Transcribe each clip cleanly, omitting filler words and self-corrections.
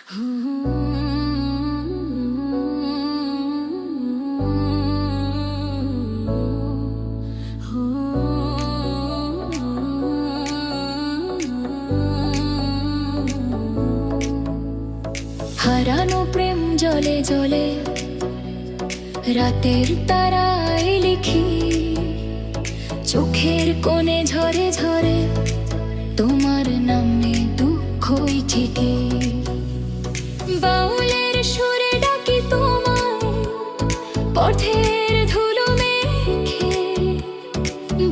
হারানো প্রেম জলে জলে রাতের তারায় লিখি, চোখের কোণে ঝরে ঝরে তোমার নামে দুঃখই চিঠি। বাউলের সুরে ডাকি তোমায় পথের ধুলো মেখে,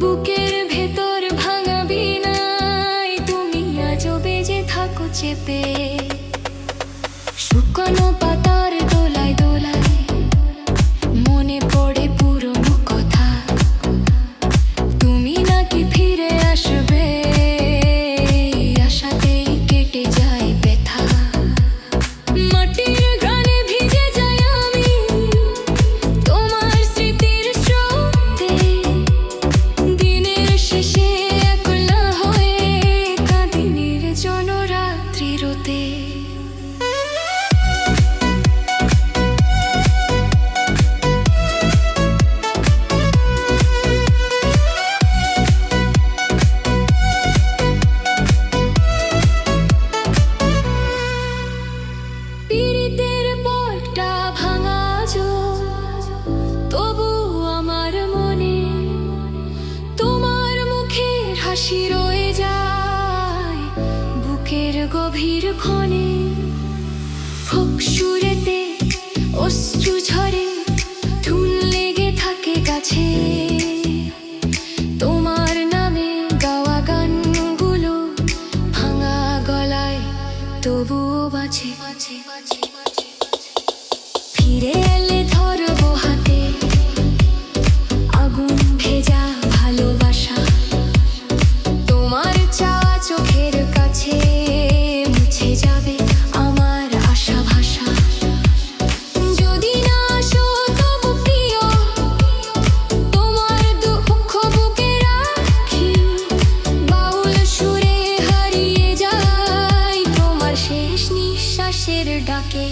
বুকের ভেতর ভাঙা বিনায় তুমি আজও বেজে থাকো চেপে। শুকানো পাতার দোলায় দোলায় মনে পড়ে পুরনো কথা, তুমি নাকি ফিরে আসবে, আশাতেই কেটে যায় ব্যথা। মাটির গানে ভিজে যাই আমি তোমার স্মৃতির স্রোতে, দিনের শেষে একলা হয়ে কাঁদি নির্জন রাত্রিরতে। পীড়িতের পথটা ভাঙা তবু আমার মনে তোমার মুখের হাসি রয়ে যায় বুকের গভীর ক্ষণে। ফোক সুরেতে অশ্রু ঝরে, ধুল লেগে থাকে গাছে, তোমার নামে গাওয়া গানগুলো ভাঙা গলায় তবুও বাজে। ফিরে এলে ধরবো হাতে আগুন ভেজা ভালোবাসা, তোমার চাওয়া চোখের কাছে মুছে যাবে আমার আশা ভাষা। যদি না আসো তবু প্রিয়, তোমার দুঃখ বুকে রাখি, বাউল সুরে হারিয়ে যায় তোমার শেষ নিঃশ্বাসের ডাকে।